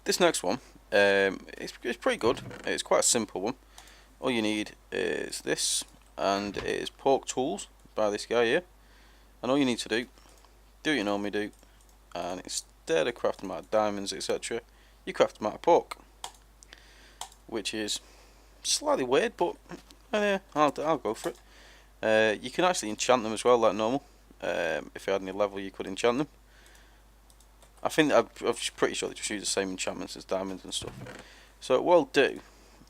This next one, it's pretty good. It's quite a simple one. All you need is this, and it is Pork Tools by this guy here. And all you need to do what you normally do, and instead of crafting them out of diamonds, etc., you craft them out of pork, which is slightly weird, but I'll go for it. You can actually enchant them as well, like normal. If you had any level, you could enchant them. I think I'm pretty sure they just use the same enchantments as diamonds and stuff. So what I'll do,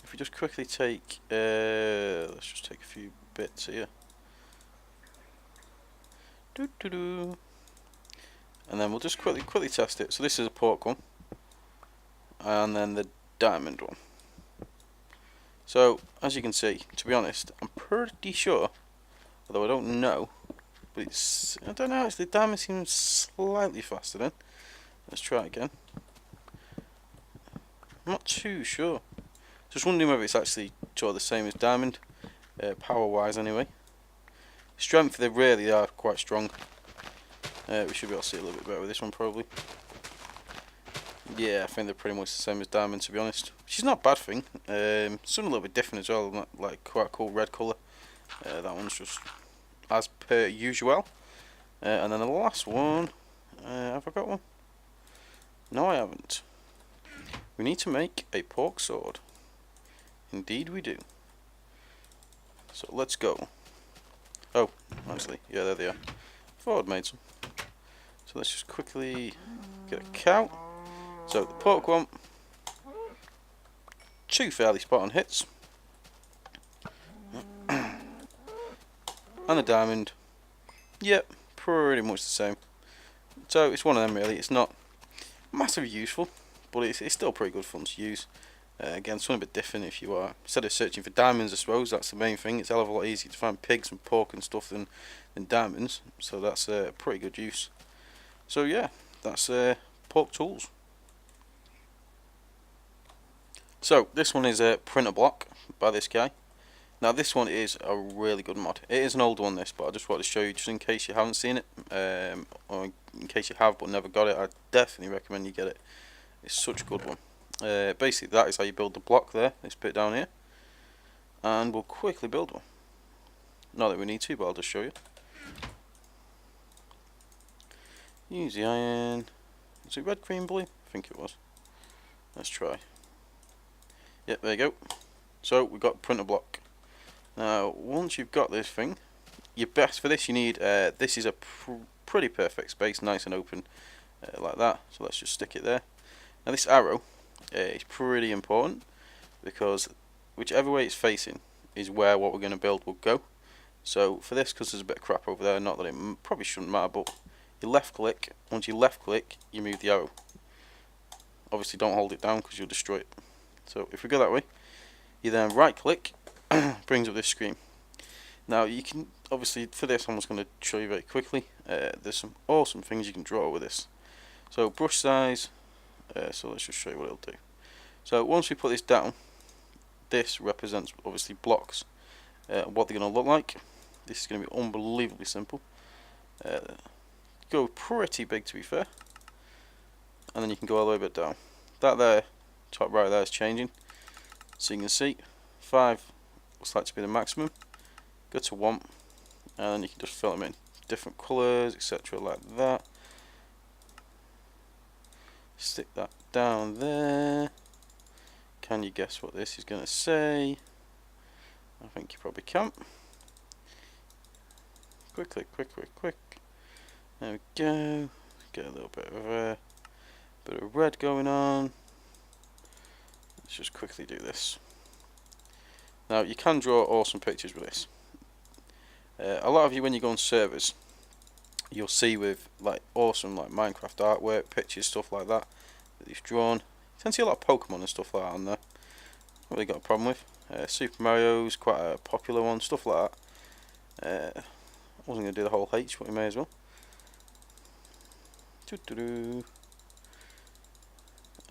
if we just quickly take, let's just take a few bits here. And then we'll just quickly test it. So this is a pork one, and then the diamond one. So as you can see, to be honest, I'm pretty sure, although I don't know, but I don't know, actually the diamond seems slightly faster then. Let's try it again. I'm not too sure. Just wondering whether it's actually sort of the same as diamond, power wise anyway. Strength, they really are quite strong. We should be able to see a little bit better with this one probably. Yeah, I think they're pretty much the same as diamond, to be honest. Which is not a bad thing. Something a little bit different as well, like quite a cool red colour. That one's just as per usual. And then the last one, have I got one? No, I haven't. We need to make a pork sword. Indeed we do. So let's go. Oh, actually, yeah, there they are. I thought I'd made some. So let's just quickly get a cow. So the pork one, 2 fairly spot on hits. And the diamond, yep, pretty much the same. So it's one of them really. It's not massively useful, but it's still pretty good fun to use. Again, something a bit different if you are, instead of searching for diamonds, I suppose, that's the main thing. It's a hell of a lot easier to find pigs and pork and stuff than diamonds, so that's a pretty good use. So yeah, that's Pork Tools. So this one is a printer block by this guy. Now this one is a really good mod. It is an old one this, but I just wanted to show you just in case you haven't seen it, or in case you have but never got it. I definitely recommend you get it. It's such a good one. Basically that is how you build the block there, this bit down here, and we'll quickly build one. Not that we need to, but I'll just show you. Use the iron. Is it red, green, blue? I think it was. Let's try. Yep, there you go. So we've got printer block. Now once you've got this thing, your best for this, you need this is a pretty perfect space, nice and open, like that. So let's just stick it there. Now this arrow is pretty important, because whichever way it's facing is where what we're going to build will go. So for this, because there's a bit of crap over there, not that it probably shouldn't matter, but you left click, once you left click you move the arrow. Obviously don't hold it down because you'll destroy it. So if we go that way, you then right click, brings up this screen. Now you can, obviously for this I'm just going to show you very quickly, there's some awesome things you can draw with this. So brush size, so let's just show you what it'll do. So once we put this down, this represents obviously blocks, what they're going to look like. This is going to be unbelievably simple. Go pretty big to be fair, and then you can go all the way back down. That there, top right there is changing, so you can see 5 looks like to be the maximum. Go to 1, and then you can just fill them in different colours, etc. like that. Stick that down there. Can you guess what this is going to say? I think you probably can. Quick click, quick click, quick. There we go. Get a little bit of red going on. Let's just quickly do this. Now you can draw awesome pictures with this. A lot of you, when you go on servers, you'll see with like awesome like Minecraft artwork, pictures, stuff like that you've drawn. You tend to see a lot of Pokemon and stuff like that on there. Not really got a problem with. Super Mario's quite a popular one, stuff like that. I wasn't going to do the whole H, but we may as well.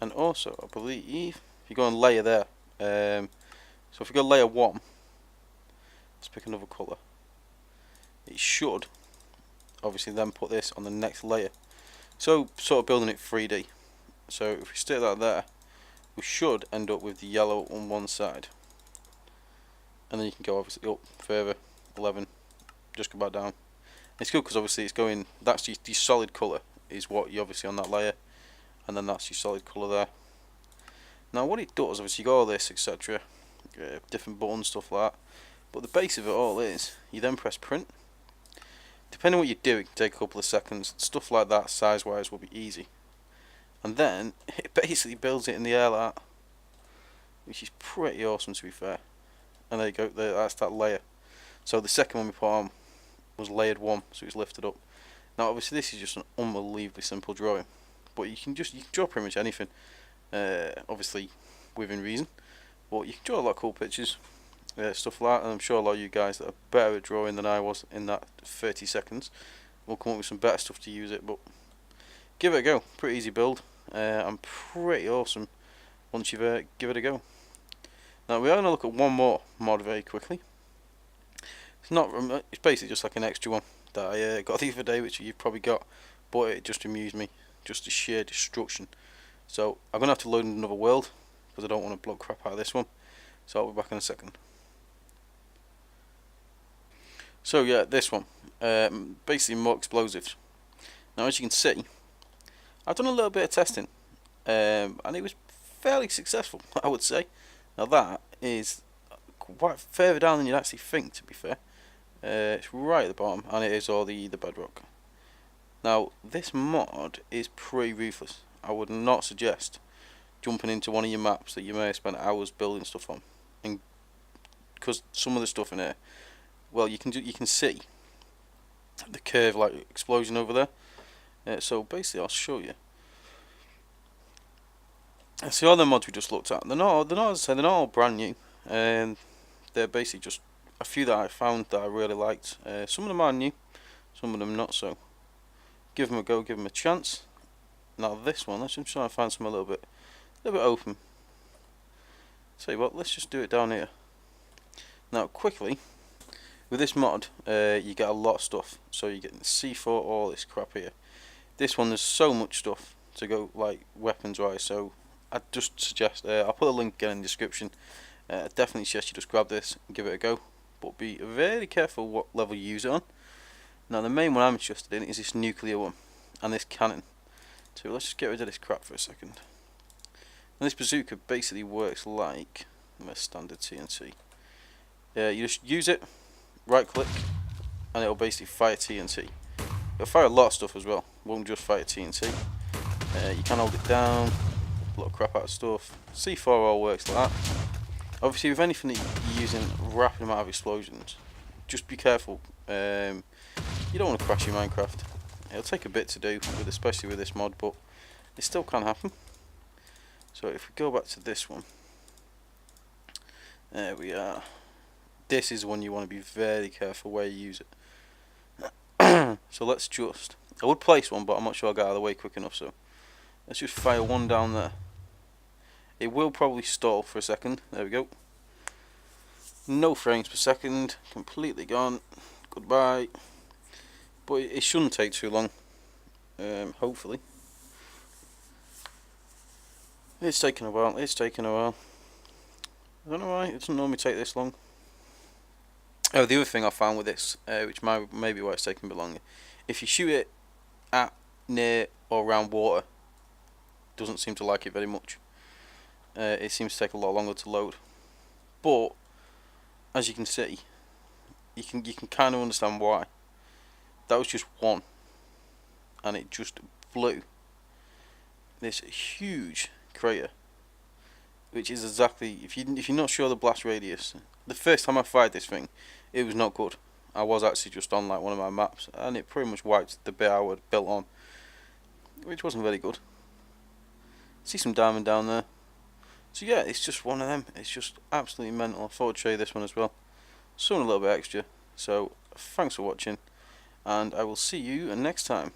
And also, I believe, if you go on layer there, so if you go layer 1, let's pick another colour. It should obviously then put this on the next layer. So sort of building it 3D. So if we stick that there, we should end up with the yellow on one side, and then you can go obviously up further, 11, just go back down. It's good because obviously it's going, that's your solid colour is what you obviously on that layer, and then that's your solid colour there. Now what it does, obviously you got all this etc, different buttons, stuff like that, but the base of it all is, you then press print. Depending on what you do, it can take a couple of seconds. Stuff like that size wise will be easy, and then it basically builds it in the air like that, which is pretty awesome to be fair. And there you go, that's that layer. So the second one we put on was layered 1, so it's lifted up. Now obviously this is just an unbelievably simple drawing, but you can draw pretty much anything, obviously within reason, but you can draw a lot of cool pictures, stuff like that, and I'm sure a lot of you guys that are better at drawing than I was in that 30 seconds will come up with some better stuff to use it. But give it a go, pretty easy build, and pretty awesome once you've give it a go. Now we're going to look at one more mod very quickly. It's basically just like an extra one that I got the other day, which you've probably got, but it just amused me, just the sheer destruction. So I'm going to have to load another world, because I don't want to block crap out of this one. So I'll be back in a second. So yeah, this one, basically more explosives. Now as you can see, I've done a little bit of testing, and it was fairly successful, I would say. Now that is quite further down than you'd actually think, to be fair. It's right at the bottom, and it is all the bedrock. Now this mod is pretty ruthless. I would not suggest jumping into one of your maps that you may have spent hours building stuff on, and because some of the stuff in here, well, you can see the curve like explosion over there. So basically I'll show you. See, all the mods we just looked at, they're not as I say, they're not all brand new, and they're basically just a few that I found that I really liked. Some of them are new, some of them not so. Give them a go, give them a chance. Now this one, let's just try and find some a little bit open. Tell you what, let's just do it down here. Now quickly, with this mod, you get a lot of stuff. So you get C4, all this crap here. This one, there's so much stuff to go, like weapons wise. So I'd just suggest, I'll put a link again in the description. Definitely suggest you just grab this and give it a go, but be very careful what level you use it on. Now the main one I'm interested in is this nuclear one and this cannon. So let's just get rid of this crap for a second. And this bazooka basically works like a standard TNT. You just use it, right click, and it'll basically fire TNT. It'll fire a lot of stuff as well, won't just fire TNT. You can hold it down, a lot of crap out of stuff. C4 all works like that. Obviously with anything that you're using rapid amount of explosions, just be careful. You don't want to crash your Minecraft. It'll take a bit to do, especially with this mod, but it still can happen. So if we go back to this one, there we are. This is one you want to be very careful where you use it. So let's just, I would place one, but I'm not sure I'll get out of the way quick enough, so let's just fire one down there. It will probably stall for a second. There we go. No frames per second, completely gone. Goodbye. But it shouldn't take too long, hopefully. It's taken a while, I don't know why it doesn't normally take this long. Oh, the other thing I found with this, which may be why it's taking a bit longer, if you shoot it at, near or around water, it doesn't seem to like it very much. It seems to take a lot longer to load. But as you can see, you can kind of understand why. That was just one, and it just blew this huge crater, which is exactly, if you're not sure the blast radius, the first time I fired this thing, it was not good. I was actually just on like one of my maps, and it pretty much wiped the bit I had built on, which wasn't very good. See some diamond down there. So yeah, it's just one of them. It's just absolutely mental. I thought I'd show you this one as well. Something a little bit extra. So thanks for watching, and I will see you next time.